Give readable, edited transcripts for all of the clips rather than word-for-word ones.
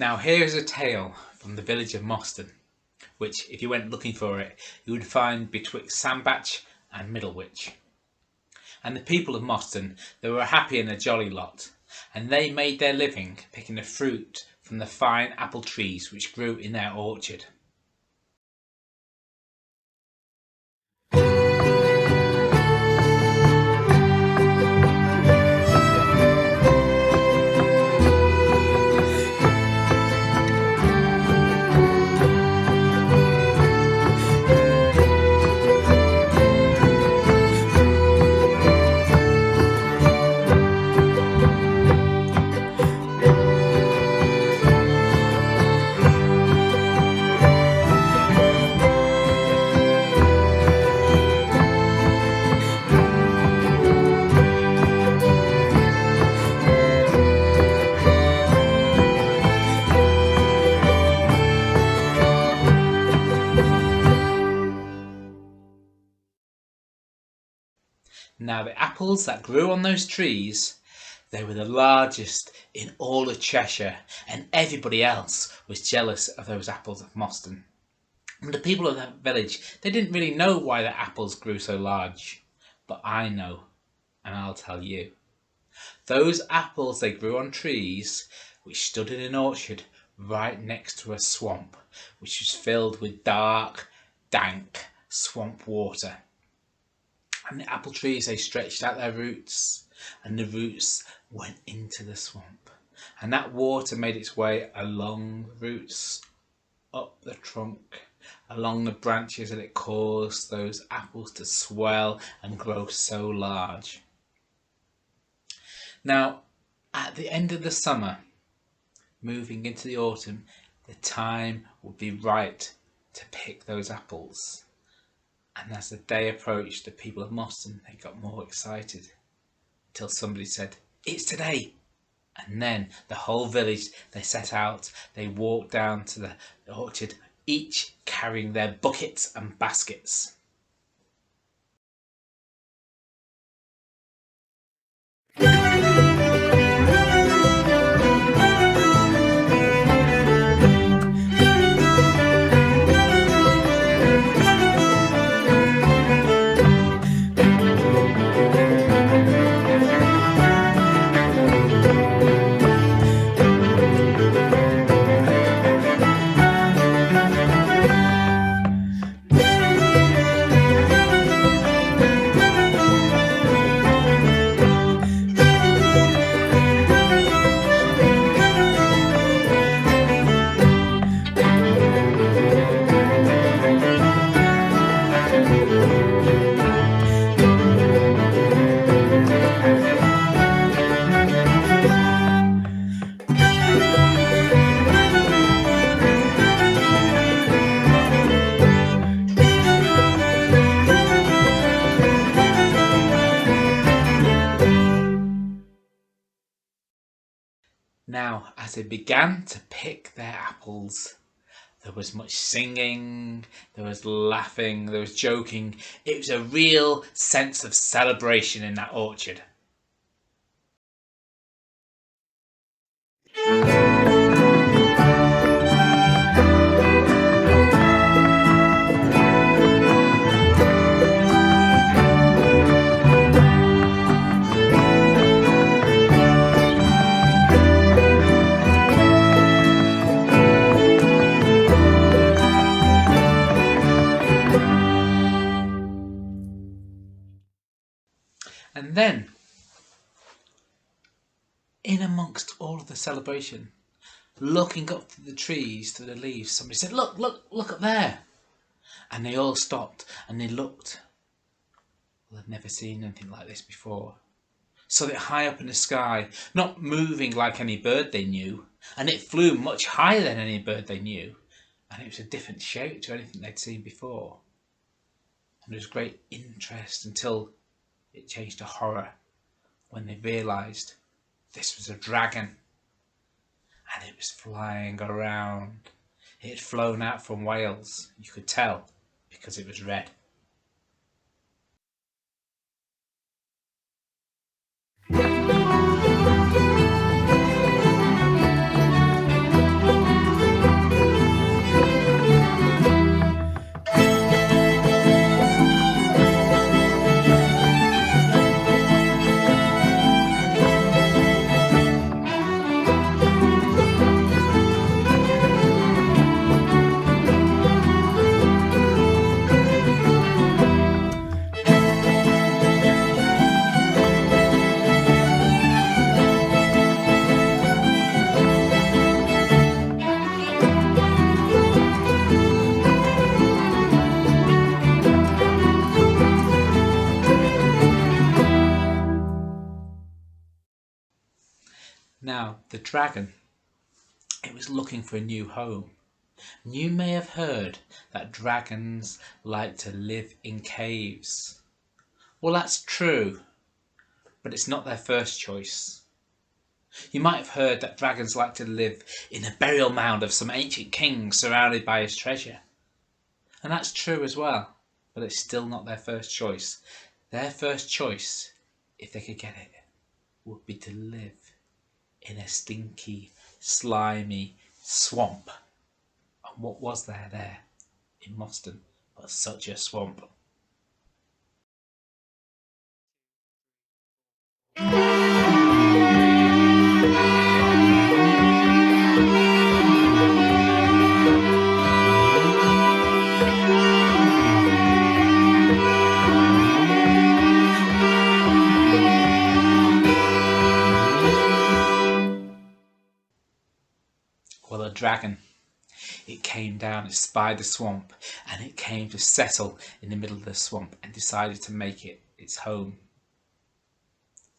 Now here is a tale from the village of Moston, which, if you went looking for it, you would find betwixt Sandbach and Middlewich. And the people of Moston, they were a happy and a jolly lot, and they made their living picking the fruit from the fine apple trees which grew in their orchard. Now the apples that grew on those trees, they were the largest in all of Cheshire, and everybody else was jealous of those apples of Moston. And the people of that village, they didn't really know why the apples grew so large, but I know, and I'll tell you. Those apples, they grew on trees which stood in an orchard right next to a swamp, which was filled with dark, dank swamp water. And the apple trees, they stretched out their roots, and the roots went into the swamp. And that water made its way along the roots, up the trunk, along the branches, and it caused those apples to swell and grow so large. Now, at the end of the summer, moving into the autumn, the time would be right to pick those apples. And as the day approached, the people of Moston, they got more excited until somebody said, "It's today." And then the whole village, they set out, they walked down to the orchard, each carrying their buckets and baskets. Now, as they began to pick their apples, there was much singing, there was laughing, there was joking. It was a real sense of celebration in that orchard. And then, in amongst all of the celebration, looking up to the trees, to the leaves, somebody said, "Look, look, look up there." And they all stopped and they looked. Well, they'd never seen anything like this before. Saw it high up in the sky, not moving like any bird they knew, and it flew much higher than any bird they knew, and it was a different shape to anything they'd seen before. And there was great interest until it changed to horror when they realised this was a dragon, and it was flying around. It had flown out from Wales, you could tell, because it was red. Now, the dragon, it was looking for a new home. And you may have heard that dragons like to live in caves. Well, that's true, but it's not their first choice. You might have heard that dragons like to live in a burial mound of some ancient king surrounded by his treasure. And that's true as well, but it's still not their first choice. Their first choice, if they could get it, would be to live in a stinky, slimy swamp. And what was there in Moston but such a swamp? Well, a dragon, it came down, it spied the swamp, and it came to settle in the middle of the swamp and decided to make it its home.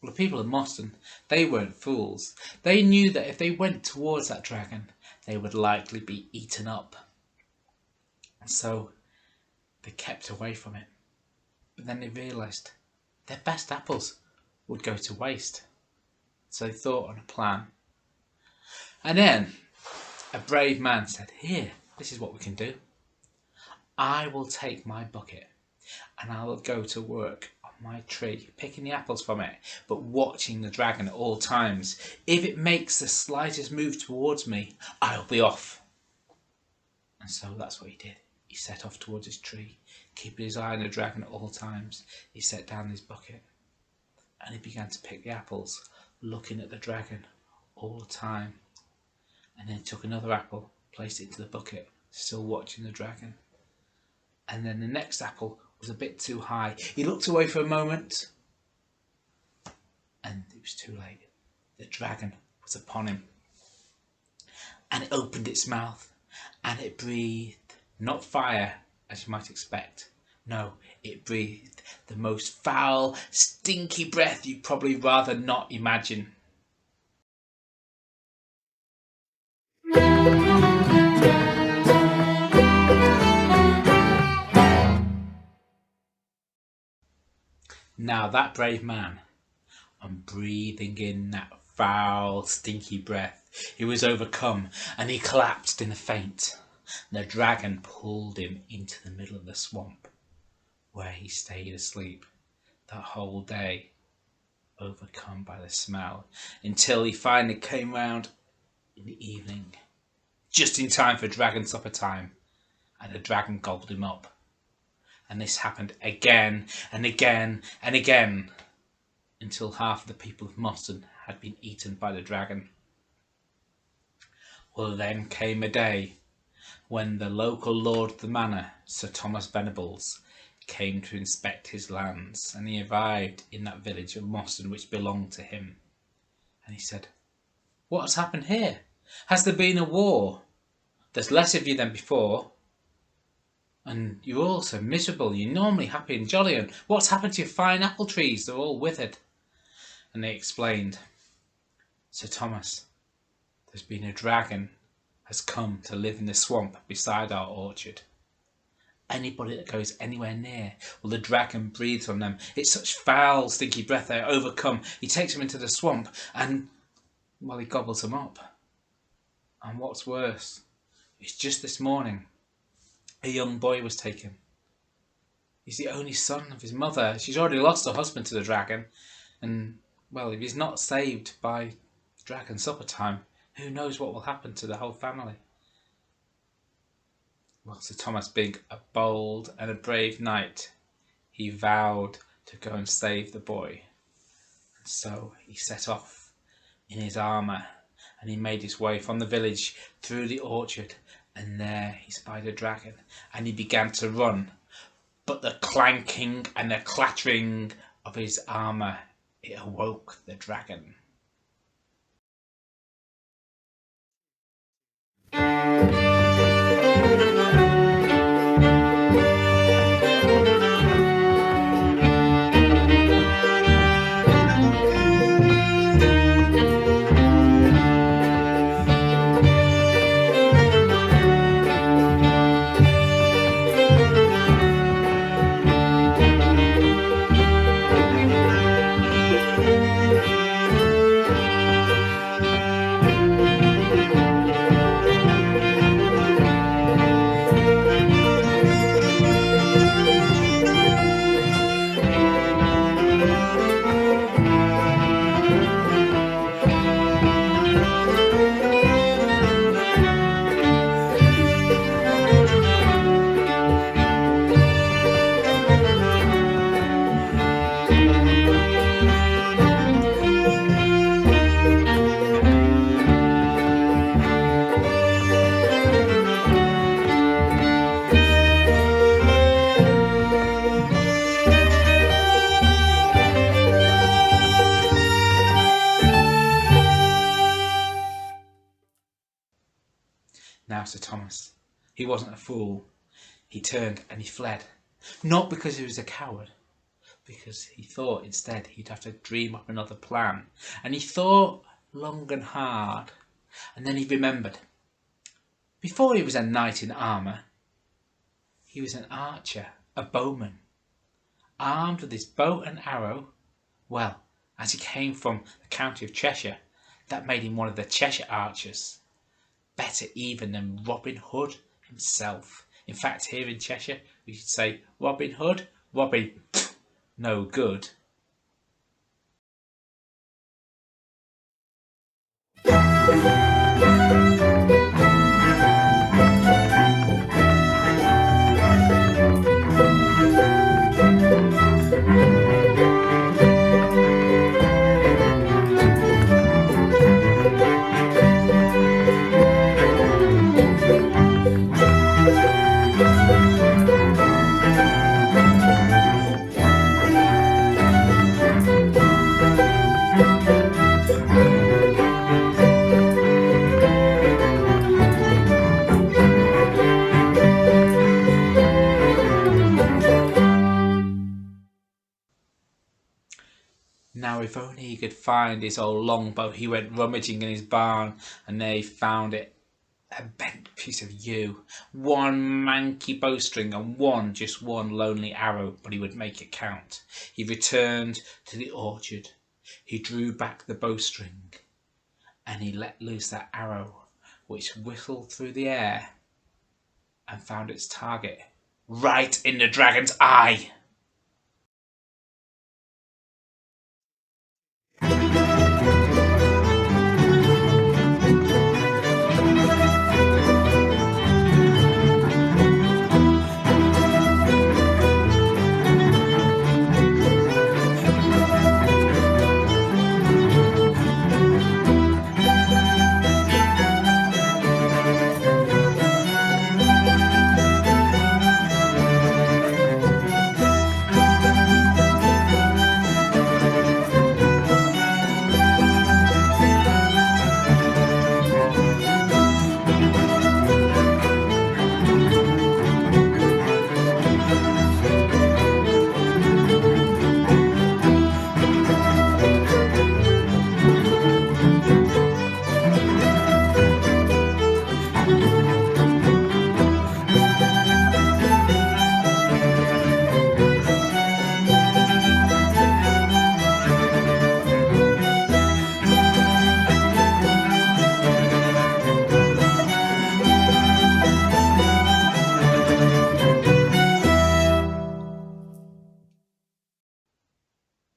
Well, the people of Moston, they weren't fools. They knew that if they went towards that dragon, they would likely be eaten up. And so they kept away from it. But then they realised their best apples would go to waste. So they thought on a plan. And then a brave man said, "Here, this is what we can do. I will take my bucket and I will go to work on my tree, picking the apples from it, but watching the dragon at all times. If it makes the slightest move towards me, I'll be off." And so that's what he did. He set off towards his tree, keeping his eye on the dragon at all times. He set down his bucket and he began to pick the apples, looking at the dragon all the time. And then took another apple, placed it into the bucket, still watching the dragon. And then the next apple was a bit too high. He looked away for a moment, and it was too late. The dragon was upon him. And it opened its mouth, and it breathed, not fire, as you might expect. No, it breathed the most foul, stinky breath you'd probably rather not imagine. Now that brave man, on breathing in that foul, stinky breath, he was overcome and he collapsed in a faint. The dragon pulled him into the middle of the swamp, where he stayed asleep that whole day, overcome by the smell, until he finally came round in the evening, just in time for dragon supper time, and the dragon gobbled him up. And this happened again and again and again, until half of the people of Moston had been eaten by the dragon. Well, then came a day when the local lord of the manor, Sir Thomas Venables, came to inspect his lands, and he arrived in that village of Moston which belonged to him. And he said, "What has happened here? Has there been a war? There's less of you than before. And you're all so miserable. You're normally happy and jolly. And what's happened to your fine apple trees? They're all withered." And they explained, "Sir Thomas, there's been a dragon has come to live in the swamp beside our orchard. Anybody that goes anywhere near, well, the dragon breathes on them. It's such foul, stinky breath they're overcome. He takes them into the swamp and, well, he gobbles them up. And what's worse, it's just this morning a young boy was taken. He's the only son of his mother. She's already lost her husband to the dragon. And, well, if he's not saved by dragon supper time, who knows what will happen to the whole family." Well, Sir Thomas, being a bold and a brave knight, he vowed to go and save the boy. And so he set off in his armour, and he made his way from the village through the orchard, and there he spied a dragon, and he began to run. But the clanking and the clattering of his armour, it awoke the dragon. Sir Thomas. He wasn't a fool. He turned and he fled. Not because he was a coward, because he thought instead he'd have to dream up another plan. And he thought long and hard. And then he remembered. Before he was a knight in armour, he was an archer, a bowman, armed with his bow and arrow. Well, as he came from the county of Cheshire, that made him one of the Cheshire archers. Better even than Robin Hood himself. In fact, here in Cheshire, we should say Robin Hood, Robin, no good. Now, if only he could find his old longbow. He went rummaging in his barn, and there he found it. A bent piece of yew, one manky bowstring, and just one lonely arrow, but he would make it count. He returned to the orchard. He drew back the bowstring, and he let loose that arrow, which whistled through the air and found its target right in the dragon's eye.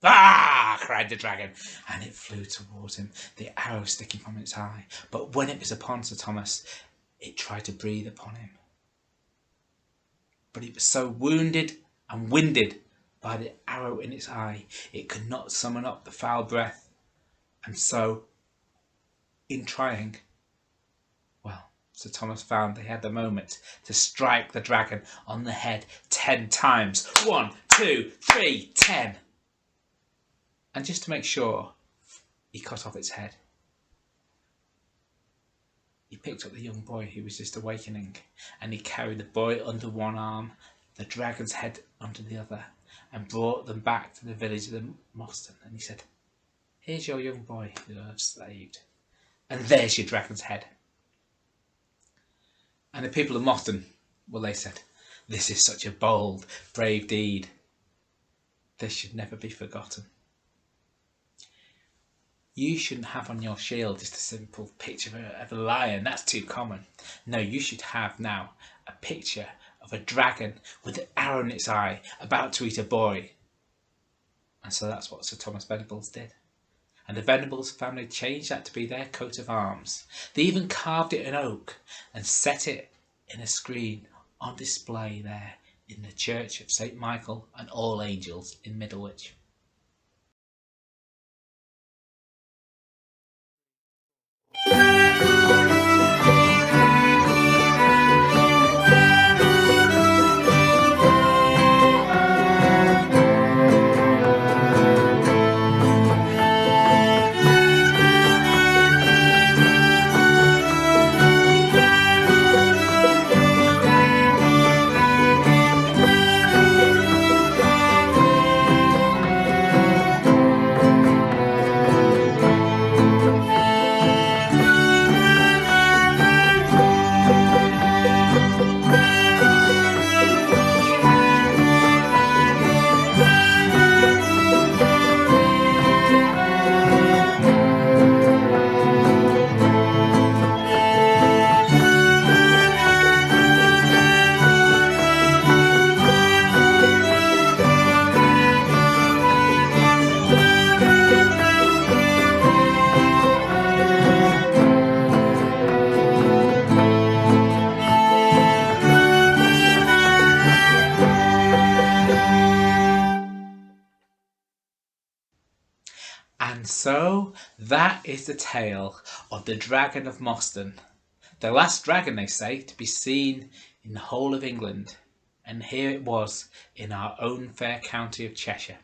Ah! Cried the dragon, and it flew towards him, the arrow sticking from its eye. But when it was upon Sir Thomas, it tried to breathe upon him. But it was so wounded and winded by the arrow in its eye, it could not summon up the foul breath. And so, in trying, well, Sir Thomas found they had the moment to strike the dragon on the head 10 times. 1, 2, 3, 10. And just to make sure, he cut off its head. He picked up the young boy who was just awakening, and he carried the boy under one arm, the dragon's head under the other, and brought them back to the village of Moston. And he said, "Here's your young boy who I've slaved, and there's your dragon's head." And the people of Moston, well, they said, "This is such a bold, brave deed. This should never be forgotten." You shouldn't have on your shield just a simple picture of a lion. That's too common. No, you should have now a picture of a dragon with an arrow in its eye about to eat a boy. And so that's what Sir Thomas Venables did. And the Venables family changed that to be their coat of arms. They even carved it in oak and set it in a screen on display there in the church of St. Michael and All Angels in Middlewich. And so that is the tale of the Dragon of Moston, the last dragon, they say, to be seen in the whole of England. And here it was in our own fair county of Cheshire.